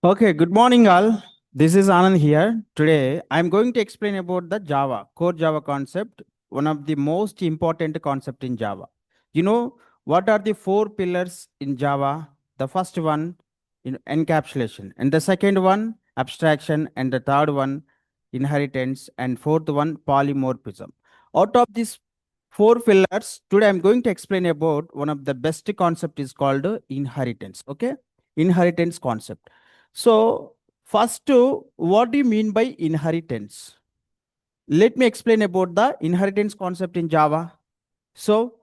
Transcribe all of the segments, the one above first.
Okay, good morning all. This is Anand here. Today I'm going to explain about the Java, core Java concept, one of the most important concept in Java. You know, what are the four pillars in Java? The first one in encapsulation, and the second one abstraction, and the third one inheritance, and fourth one polymorphism. Out of these four pillars, today I'm going to explain about one of the best concept is called inheritance. Okay, inheritance concept. So, first, what do you mean by inheritance? Let me explain about the inheritance concept in Java. So,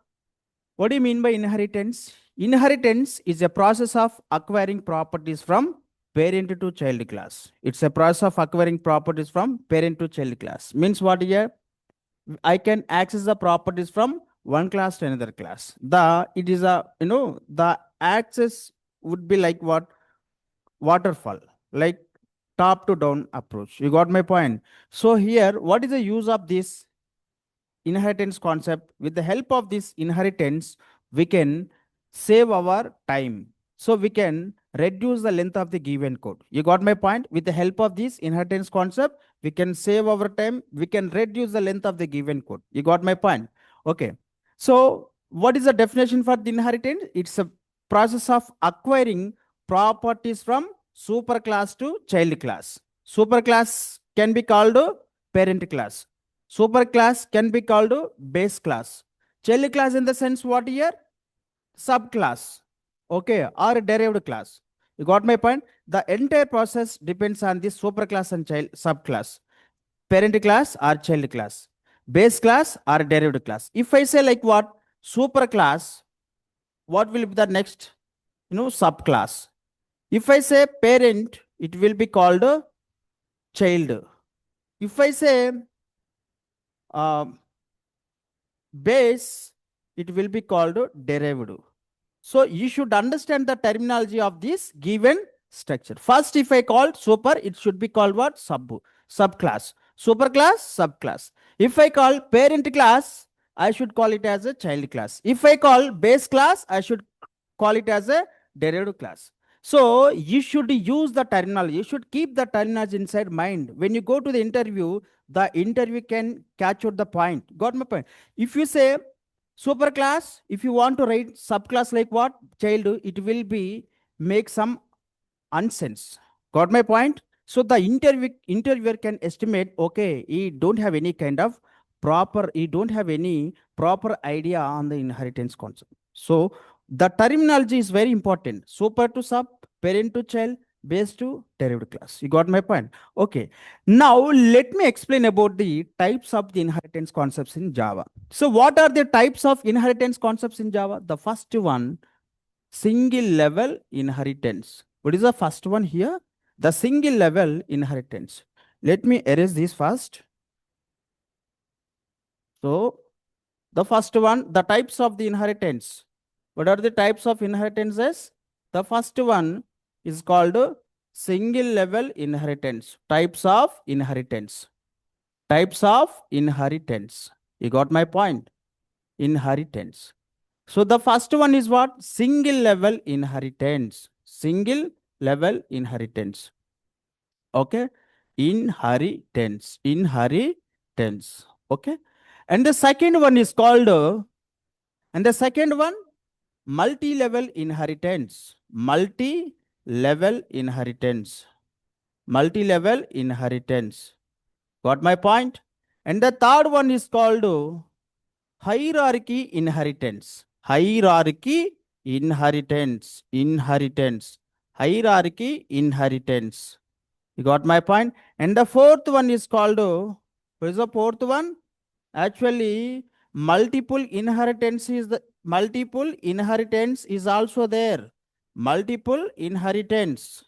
what do you mean by inheritance? Inheritance is a process of acquiring properties from parent to child class. It's a process of acquiring properties from parent to child class. Means what here? I can access the properties from one class to another class. It is a the access would be like what waterfall, like top to down approach. You got my point. So here, what is the use of this inheritance concept? With the help of this inheritance, we can save our time. So we can reduce the length of the given code. You got my point? With the help of this inheritance concept, we can save our time. We can reduce the length of the given code. You got my point? Okay. So what is the definition for the inheritance? It's a process of acquiring properties from superclass to child class. Superclass can be called a parent class. Superclass can be called a base class. Child class in the sense what here? Subclass. Okay, or a derived class. You got my point? The entire process depends on this superclass and child subclass. Parent class or child class. Base class or derived class. If I say like what? Superclass, what will be the next? Subclass. If I say parent, it will be called a child. If I say uh, base, it will be called a derived. So you should understand the terminology of this given structure. First, if I call super, it should be called what? Subclass. Superclass, subclass. If I call parent class, I should call it as a child class. If I call base class, I should call it as a derived class. So you should use the terminology. You should keep the terminology inside mind. When you go to the interview can catch out the point. Got my point? If you say superclass, if you want to write subclass like what? Child, it will be make some unsense. Got my point? So the interviewer can estimate, okay, he don't have any kind of he don't have any proper idea on the inheritance concept. So the terminology is very important. Super to sub, parent to child, base to derived class. You got my point? Okay. Now let me explain about the types of the inheritance concepts in Java. So what are the types of inheritance concepts in Java? The first one, single level inheritance. What is the first one here? The single level inheritance. Let me erase this first. So the first one, the types of the inheritance. What are the types of inheritances? The first one is called single level inheritance. Types of inheritance. Types of inheritance. You got my point? Inheritance. So the first one is what? Single level inheritance. Single level inheritance. Okay. Inheritance. Inheritance. Okay. And the second one is called, and the second one, multi-level inheritance. Multi-level inheritance. Multi-level inheritance. Got my point? And the third one is called hierarchy inheritance. Hierarchy inheritance. Inheritance. Hierarchy inheritance. You got my point? And the fourth one is called, what is the fourth one? Actually, multiple inheritance is also there. Multiple inheritance.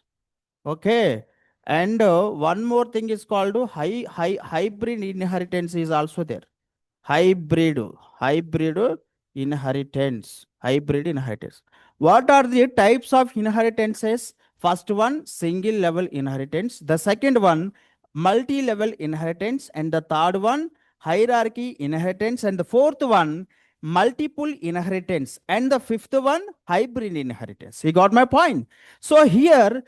Okay. And one more thing is called hybrid inheritance is also there. Hybrid inheritance. Hybrid inheritance. What are the types of inheritances? First one, single level inheritance. The second one, multi-level inheritance. And the third one, hierarchy inheritance. And the fourth one, multiple inheritance. And the fifth one, hybrid inheritance. You got my point? So here,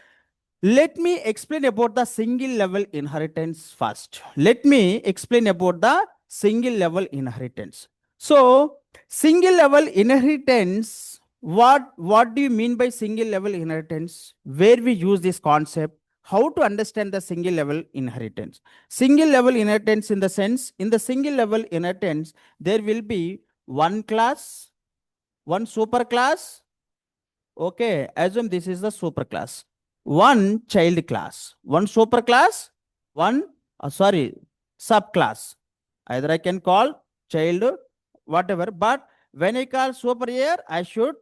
Let me explain about the single level inheritance first. Let me explain about the single level inheritance. So, single level inheritance, what do you mean by single level inheritance? Where we use this concept? How to understand the single level inheritance? Single level inheritance in the sense, in the single level inheritance, there will be one class, one super class. Okay, assume this is the super class. One child class, one super class, one, sorry, subclass. Either I can call child, whatever, but when I call super here, I should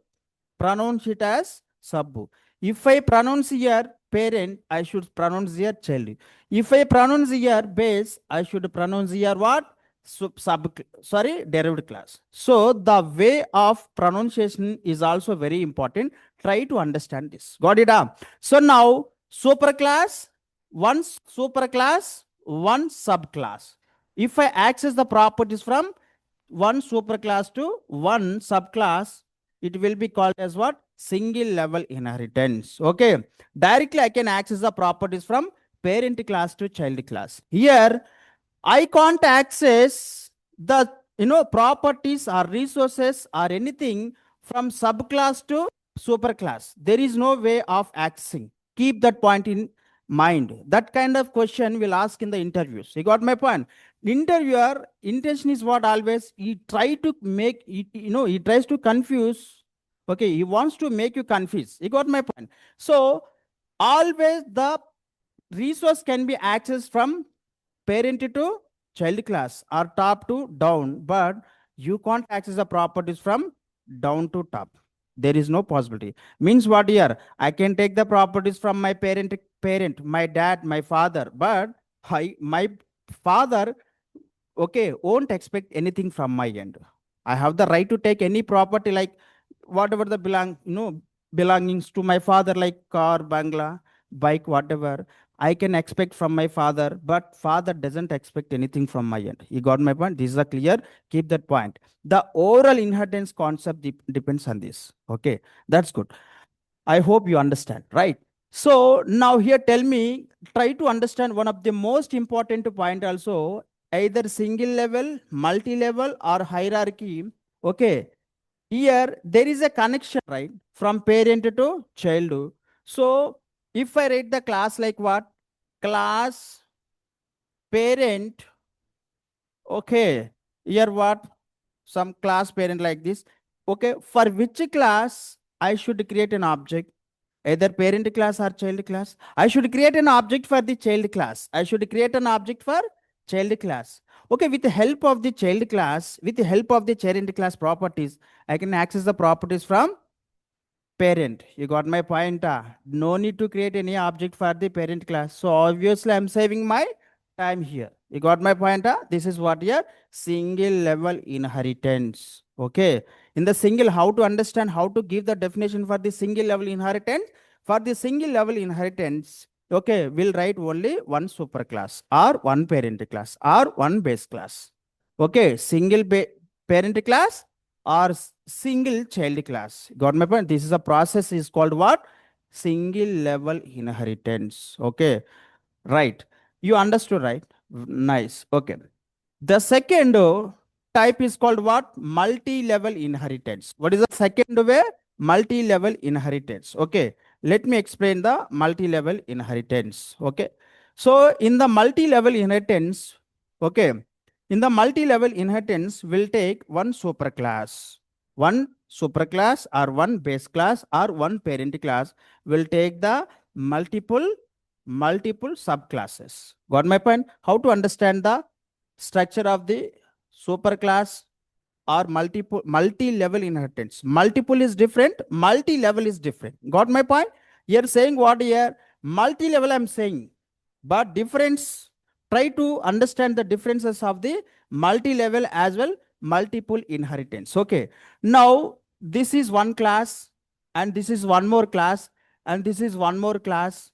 pronounce it as sub. If I pronounce here parent, I should pronounce here child. If I pronounce here base, I should pronounce here what? Sorry, derived class. So the way of pronunciation is also very important. Try to understand this. Got it? So now superclass, one superclass, one subclass. If I access the properties from one superclass to one subclass, it will be called as what? Single level inheritance. Okay. Directly I can access the properties from parent class to child class. Here, I can't access the properties or resources or anything from subclass to superclass. There is no way of accessing. Keep that point in mind. That kind of question will ask in the interviews. You got my point? Interviewer intention is what? Always he try to make he tries to confuse. Okay, he wants to make you confuse. You got my point? So always the resource can be accessed from parent to child class or top to down, but you can't access the properties from down to top. There is no possibility. Means what here? I can take the properties from my parent, my dad, my father, but my father, okay, won't expect anything from my end. I have the right to take any property like whatever the belongings to my father, like car, bangla, bike, whatever. I can expect from my father, but father doesn't expect anything from my end. You got my point? This is a clear. Keep that point. The overall inheritance concept depends on this. Okay, that's good. I hope you understand, right? So now here, tell me, try to understand one of the most important point also, either single level, multi-level or hierarchy. Okay, here there is a connection, right? From parent to child. So if I write the class like what? Class, parent, okay, here what? Some class parent like this. Okay, for which class I should create an object? Either parent class or child class. I should create an object for the child class. I should create an object for child class. Okay, with the help of the child class, with the help of the parent class properties, I can access the properties from parent. You got my point? No need to create any object for the parent class. So obviously I'm saving my time here. You got my point? This is what here single level inheritance. Okay. In the single, how to understand, how to give the definition for the single level inheritance. For the single level inheritance, okay, we'll write only one superclass or one parent class or one base class. Okay, single parent class or single child class. Got my point? This is a process is called what? Single level inheritance. Okay, right. You understood, right? Nice. Okay. The second type is called what? Multi-level inheritance. What is the second way? Multi-level inheritance. Okay. Let me explain the multi-level inheritance. Okay. So in the multi-level inheritance, okay, in the multi-level inheritance, we'll take one superclass. One superclass or one base class or one parent class will take the multiple subclasses. Got my point? How to understand the structure of the superclass or multi-level inheritance? Multiple is different, multi-level is different. Got my point? You're saying what here? Multi-level I'm saying, but difference, try to understand the differences of the multi-level as well, multiple inheritance. Okay, now this is one class and this is one more class and this is one more class.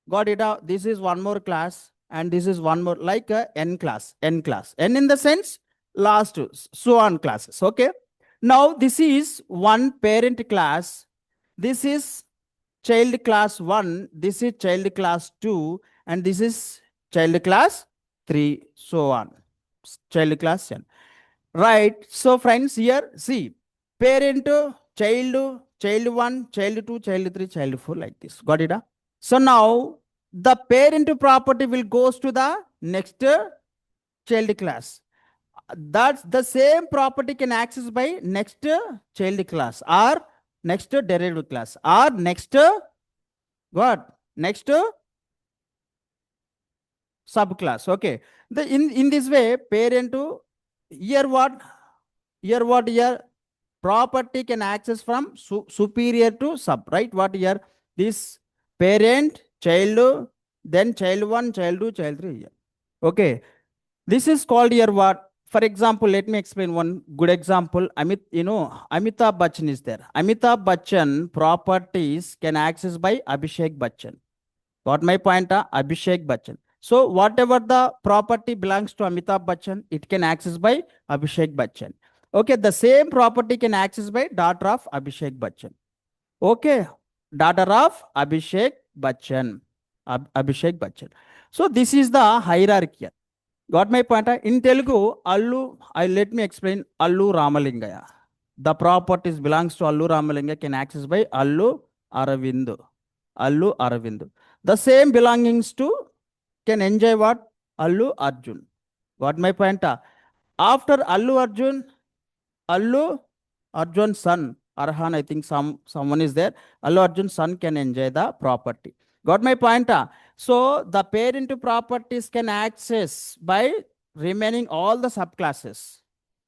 Got it out? This is one more class and this is one more, like a n class, n in the sense last so on classes. Okay, now this is one parent class, this is child class 1, this is child class 2, and this is child class 3, so on. Child class n. Right. So, friends, here, see, parent, child 1, child 2, child 3, child 4, like this. Got it? So, now the parent property will goes to the next child class. That's the same property can access by next child class or next derivative class or next what? Next subclass. Okay. The in this way, parent to here what? Here what here? Property can access from superior to sub, right? What here? This parent, child, then child 1, child 2, child 3 here. Okay. This is called here what? For example, let me explain one good example. Amitabh Bachchan is there. Amitabh Bachchan properties can access by Abhishek Bachchan. Got my point? Abhishek Bachchan. So whatever the property belongs to Amitabh Bachchan, it can access by Abhishek Bachchan. Okay, the same property can access by daughter of Abhishek Bachchan. Okay, daughter of Abhishek Bachchan. Abhishek Bachchan. So this is the hierarchy. Got my point? In Telugu, let me explain Allu Ramalingaya. The properties belongs to Allu Ramalingaya can access by Allu Aravindu. Allu Aravindu. The same belongings to can enjoy what? Allu Arjun. Got my point? After Allu Arjun, Allu Arjun's son, Arhan, I think someone is there. Allu Arjun's son can enjoy the property. Got my point? So the parent properties can access by remaining all the subclasses.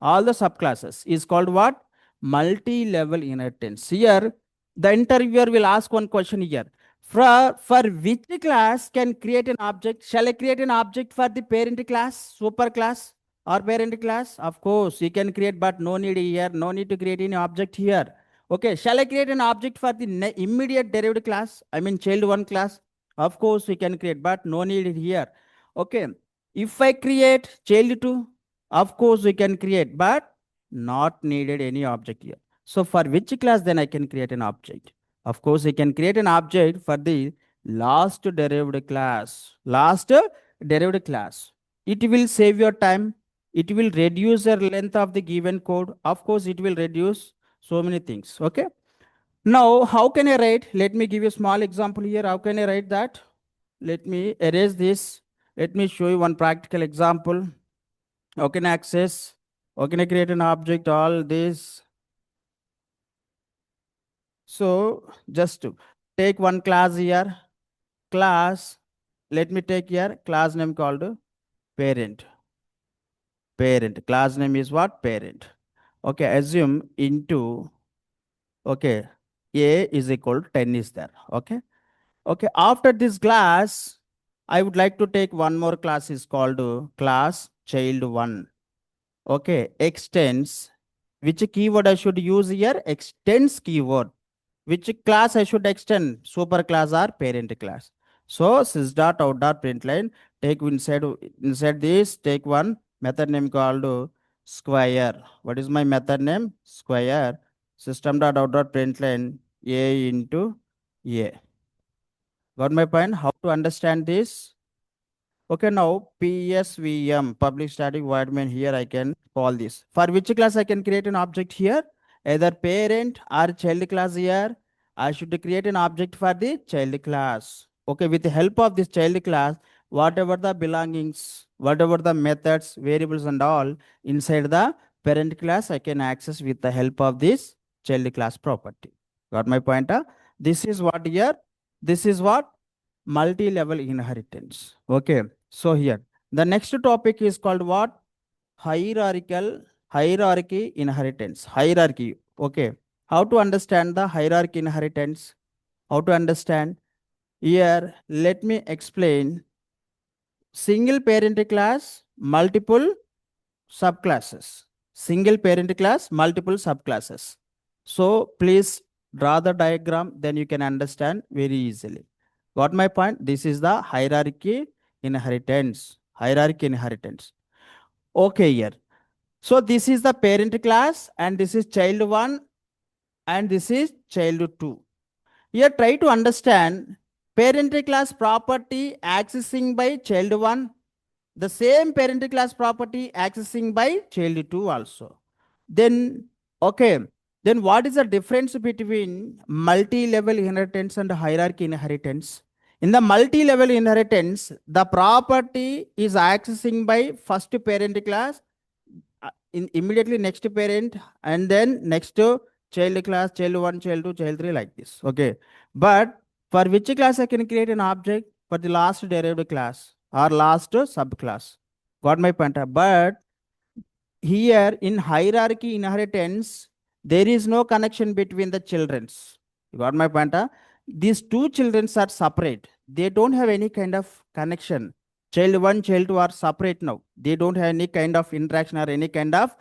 All the subclasses is called what? Multi-level inheritance. Here, the interviewer will ask one question here. For which class can create an object? Shall I create an object for the parent class, super class, or parent class? Of course, you can create, but no need here. No need to create any object here. Okay, shall I create an object for the immediate derived class? I mean, child 1 class. Of course, we can create, but no need here. Okay, if I create child 2, of course, we can create, but not needed any object here. So for which class then I can create an object? Of course, we can create an object for the last derived class. Last derived class. It will save your time. It will reduce the length of the given code. Of course, it will reduce so many things. Okay. Now, how can I write? Let me give you a small example here. How can I write that? Let me erase this. Let me show you one practical example. How can I access? How can I create an object? All this. So just to take one class here. Class. Let me take here class name called parent. Parent. Class name is what? Parent. Okay. Assume into. Okay. A is equal to 10 is there. Okay. Okay, after this class, I would like to take one more class is called class child 1. Okay, extends. Which keyword I should use here? Extends keyword. Which class I should extend? Super class or parent class. So sys dot out dot println, take inside this, take one method name called square. What is my method name? Square. System dot out dot println A into A. Got my point? How to understand this? Okay, now PSVM, public static void main, here I can call this. For which class I can create an object here? Either parent or child class here. I should create an object for the child class. Okay, with the help of this child class, whatever the belongings, whatever the methods, variables and all inside the parent class, I can access with the help of this child class property. Got my point? This is what here? This is what? Multi-level inheritance. Okay. So here, the next topic is called what? Hierarchy inheritance. Hierarchy. Okay. How to understand the hierarchy inheritance? How to understand? Here, let me explain. Single parent class, multiple subclasses. Single parent class, multiple subclasses. So please draw the diagram, then you can understand very easily. Got my point? This is the hierarchy inheritance. Hierarchy inheritance. Okay, here. So this is the parent class and this is child 1 and this is child 2. Here, try to understand parent class property accessing by child 1, the same parent class property accessing by child 2 also. Then, okay, then what is the difference between multi-level inheritance and hierarchy inheritance? In the multi-level inheritance, the property is accessing by first parent class, in immediately next parent, and then next to child class, child 1, child 2, child 3, like this. Okay. But for which class I can create an object? For the last derived class or last subclass. Got my point? But here in hierarchy inheritance, there is no connection between the childrens. You got my point? These two children are separate. They don't have any kind of connection. Child 1, child 2 are separate now. They don't have any kind of interaction or any kind of,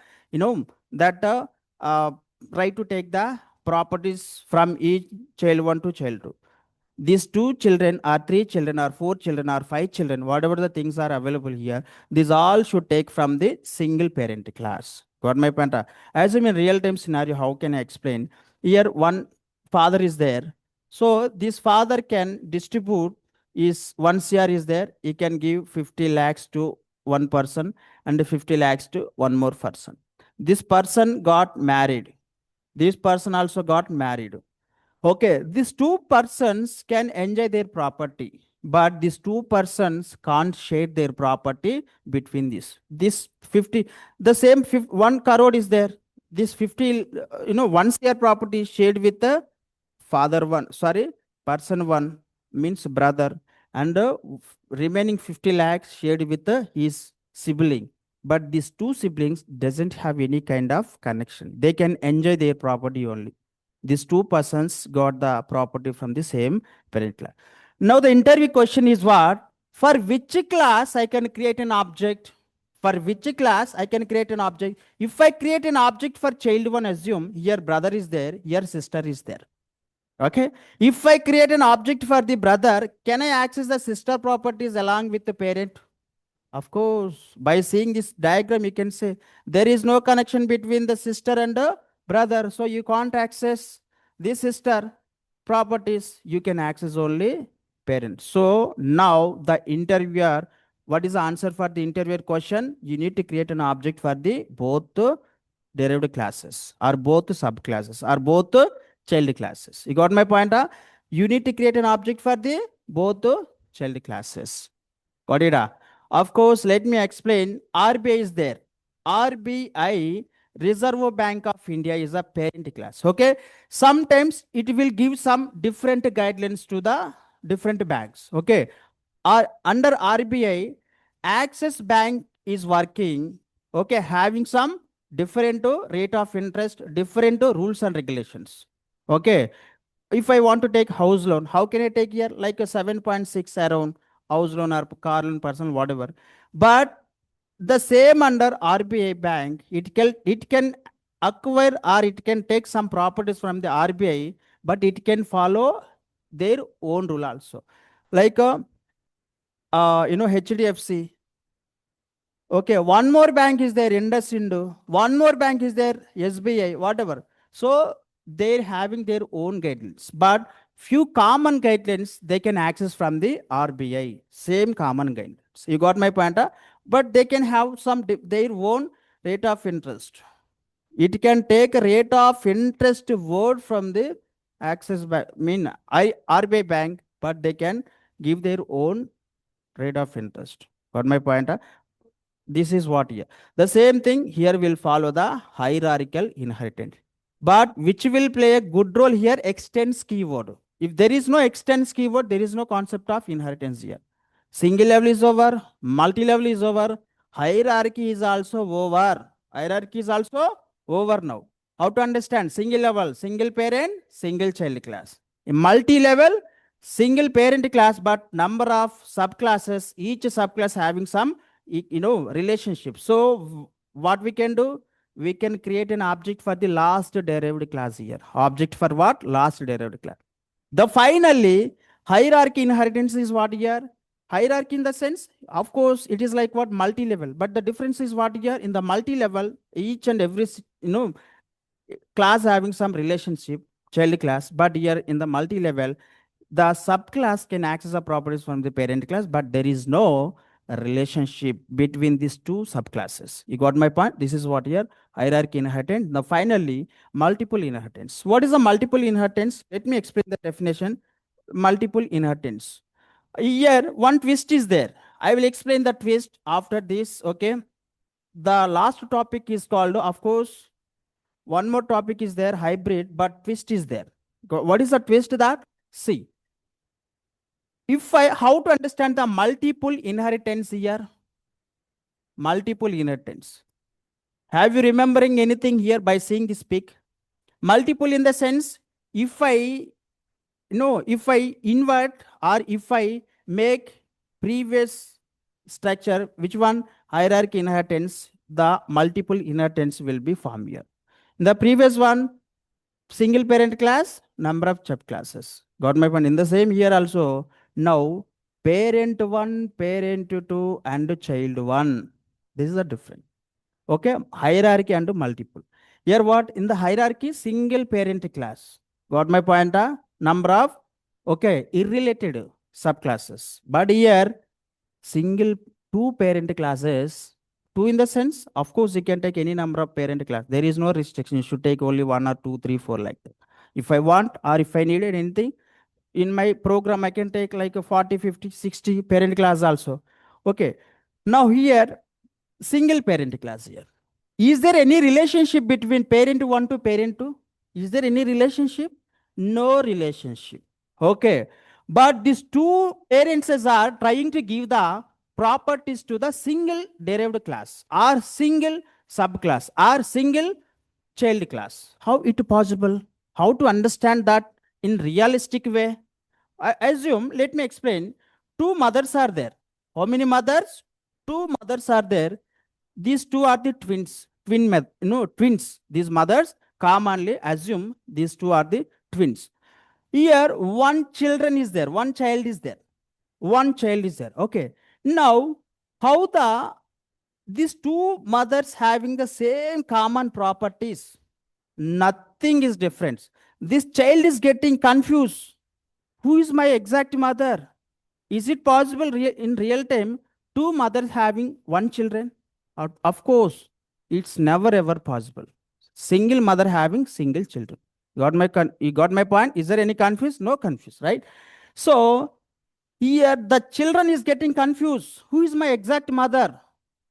that uh, try to take the properties from each child 1 to child 2. These two children or three children or four children or five children, whatever the things are available here, these all should take from the single parent class. Got my point? As in real time scenario, how can I explain? Here one father is there. So this father can distribute, is 1 CR is there. He can give 50 lakhs to one person and 50 lakhs to one more person. This person got married. This person also got married. Okay, these two persons can enjoy their property, but these two persons can't share their property between this. This 50, the same 1 crore is there. This 50, 1 CR property shared with the father one, sorry, person one means brother, and remaining 50 lakhs shared with his sibling. But these two siblings doesn't have any kind of connection. They can enjoy their property only. These two persons got the property from the same parent class. Now the interview question is what? For which class I can create an object? For which class I can create an object? If I create an object for child 1, assume here brother is there, here sister is there. Okay. If I create an object for the brother, can I access the sister properties along with the parent? Of course, by seeing this diagram, you can say there is no connection between the sister and the brother. So you can't access the sister properties. You can access only parent. So now the interviewer, what is the answer for the interviewer question? You need to create an object for the both derived classes or both subclasses or both child classes. You got my point? You need to create an object for the both child classes. Got it? Of course, let me explain. RBI is there. RBI, Reserve Bank of India, is a parent class. Okay. Sometimes it will give some different guidelines to the different banks. Okay. Under RBI, Axis Bank is working. Okay. Having some different rate of interest, different rules and regulations. Okay. If I want to take house loan, how can I take here? Like a 7.6 around house loan or car loan, personal, whatever. But the same under RBI bank, it can acquire or it can take some properties from the RBI, but it can follow their own rule also. Like HDFC. Okay, one more bank is there, IndusInd. One more bank is there, SBI, whatever. So they're having their own guidelines, but few common guidelines they can access from the RBI. Same common guidelines. You got my point? But they can have some their own rate of interest. It can take a rate of interest word from the Axis Bank, RBI bank, but they can give their own rate of interest. Got my point? This is what here. The same thing here will follow the hierarchical inheritance. But which will play a good role here? Extends keyword. If there is no extends keyword, there is no concept of inheritance here. Single level is over, multi-level is over, hierarchy is also over. Hierarchy is also over now. How to understand? Single level, single parent, single child class. In multi-level, single parent class, but number of subclasses, each subclass having some relationship. So what we can do? We can create an object for the last derived class here. Object for what? Last derived class. The finally, hierarchy inheritance is what here? Hierarchy in the sense, of course, it is like what? Multi-level. But the difference is what here? In the multi-level, each and every, class having some relationship. child class, but here in the multi-level, the subclass can access the properties from the parent class, but there is no relationship between these two subclasses. You got my point? This is what here hierarchy inheritance. Now finally, multiple inheritance. What is a multiple inheritance? Let me explain the definition. Multiple inheritance. Here one twist is there. I will explain the twist after this. Okay. The last topic is called, of course, one more topic is there, hybrid, but twist is there. What is the twist? That see, how to understand the multiple inheritance here? Multiple inheritance. Have you remembering anything here by seeing this pic? Multiple in the sense, if I invert or if I make previous structure, which one? Hierarchy inheritance, the multiple inheritance will be formed here. In the previous one, single parent class, number of subclasses. Got my point? In the same here also, now parent 1, parent 2, and child 1. This is the difference. Okay, hierarchy and multiple. Here what? In the hierarchy, single parent class. Got my point? Number of, okay, irrelated subclasses. But here, single two parent classes, two in the sense, of course, you can take any number of parent class. There is no restriction. You should take only 1 or 2, 3, 4 like that. If I want or if I needed anything, in my program, I can take like a 40, 50, 60 parent class also. Okay. Now here, single parent class here. Is there any relationship between parent 1 to parent 2? Is there any relationship? No relationship. Okay. But these two parents are trying to give the properties to the single derived class or single subclass or single child class. How it possible? How to understand that in realistic way? I assume, let me explain. Two mothers are there. How many mothers? Two mothers are there. These two are the twins. Twins. These mothers commonly assume these two are the twins. Here, one children is there. One child is there. One child is there. Okay. Now, how these two mothers having the same common properties? Nothing is different. This child is getting confused. Who is my exact mother? Is it possible in real time two mothers having one children? Of course, it's never ever possible. Single mother having single children. You got my point? Is there any confuse? No confuse, right? So here the children is getting confused. Who is my exact mother?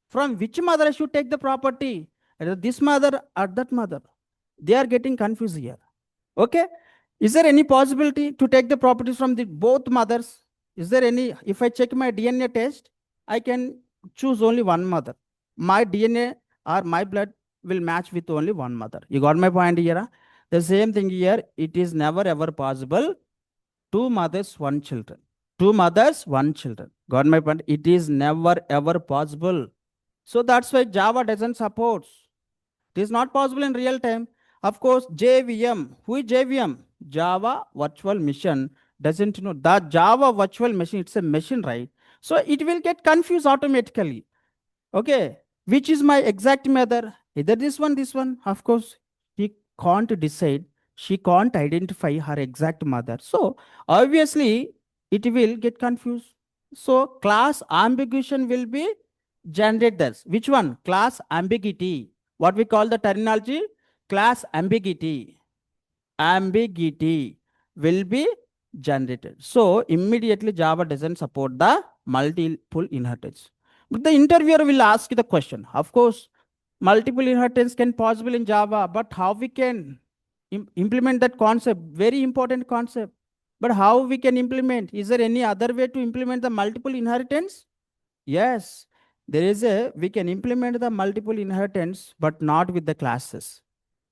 From which mother I should take the property? Either this mother or that mother. They are getting confused here. Okay. Is there any possibility to take the properties from the both mothers? Is there any? If I check my DNA test, I can choose only one mother. My DNA or my blood will match with only one mother. You got my point here? The same thing here. It is never ever possible. Two mothers, one children. Two mothers, one children. Got my point? It is never ever possible. So that's why Java doesn't support. It is not possible in real time. Of course, JVM. Who is JVM? Java Virtual Machine. Doesn't know that Java Virtual Machine, it's a machine, right? So it will get confused automatically. Okay. Which is my exact mother? Either this one. Of course, she can't decide. She can't identify her exact mother. So obviously, it will get confused. So class ambiguation will be generated. Which one? Class ambiguity. What we call the terminology? Class ambiguity. Ambiguity will be generated. So immediately Java doesn't support the multiple inheritance. But the interviewer will ask the question. Of course, multiple inheritance can possible in Java, but how we can implement that concept? Very important concept. But how we can implement? Is there any other way to implement the multiple inheritance? Yes, we can implement the multiple inheritance, but not with the classes.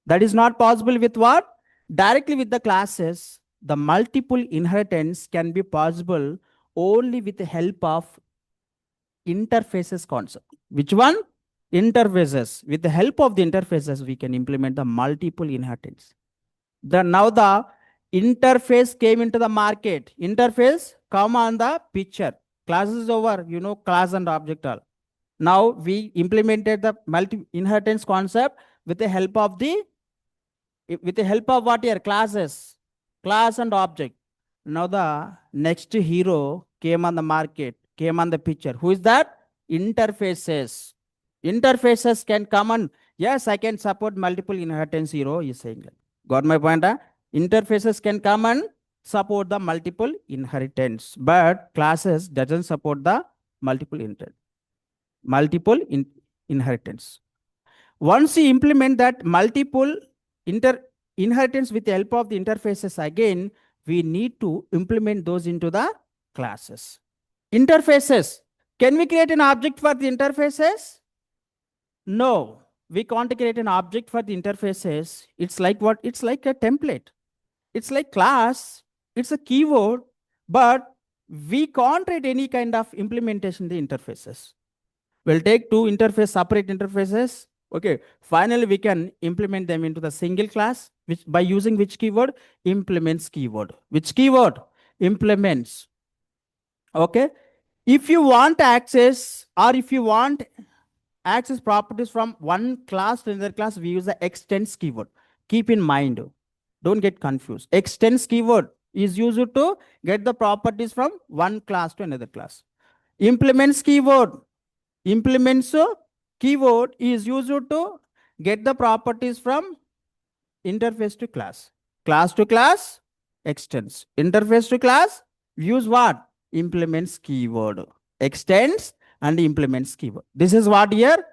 That is not possible with what? Directly with the classes. The multiple inheritance can be possible only with the help of interfaces concept. Which one? Interfaces. With the help of the interfaces, we can implement the multiple inheritance. Now the interface came into the market. Interface come on the picture. Class is over, class and object all. Now we implemented the multi inheritance concept with the help of the with the help of what here? Classes, class and object. Now the next hero came on the market, came on the picture. Who is that? Interfaces. Interfaces can come on. Yes, I can support multiple inheritance hero, is saying that. Got my point? Huh? Interfaces can come and support the multiple inheritance, but classes doesn't support the multiple inheritance. Once you implement that multiple inheritance with the help of the interfaces again, we need to implement those into the classes. Interfaces. Can we create an object for the interfaces? No, we can't create an object for the interfaces. It's like what? It's like a template. It's like class. It's a keyword, but we can't write any kind of implementation in the interfaces. We'll take two separate interfaces. Okay, finally we can implement them into the single class, which by using which keyword? Implements keyword. Which keyword? Implements. Okay, if you want access or if you want access properties from one class to another class, we use the extends keyword. Keep in mind, don't get confused. Extends keyword is used to get the properties from one class to another class. Implements keyword. Implements keyword is used to get the properties from interface to class. Class to class, extends. Interface to class, use what? Implements keyword. Extends and implements keyword. This is what here?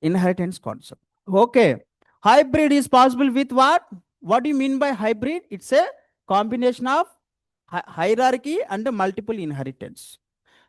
Inheritance concept. Okay. Hybrid is possible with what? What do you mean by hybrid? It's a combination of hierarchy and multiple inheritance.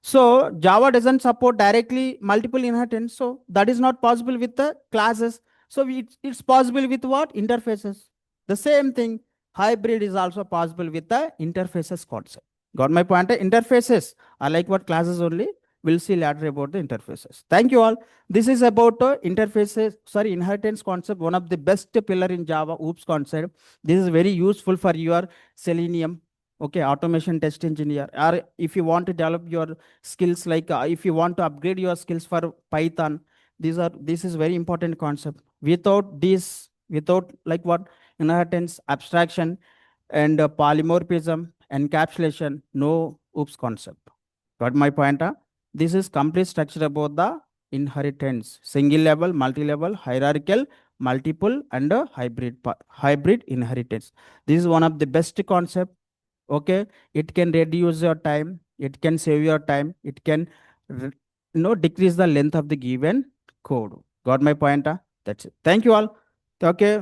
So Java doesn't support directly multiple inheritance. So that is not possible with the classes. So it's possible with what? Interfaces. The same thing, hybrid is also possible with the interfaces concept. Got my point? Interfaces are like what? Classes only. We'll see later about the interfaces. Thank you all. This is about inheritance concept, one of the best pillar in Java, OOPS concept. This is very useful for your Selenium, okay, automation test engineer, or if you want to develop your skills, like if you want to upgrade your skills for Python, this is very important concept. Without like what? Inheritance, abstraction, and polymorphism, encapsulation, no OOPS concept. Got my point? Huh? This is complete structure about the inheritance: single level, multi-level, hierarchical, multiple, and hybrid inheritance. This is one of the best concept. Okay, it can reduce your time, it can save your time, it can decrease the length of the given code. Got my point? Huh? That's it. Thank you all. Okay.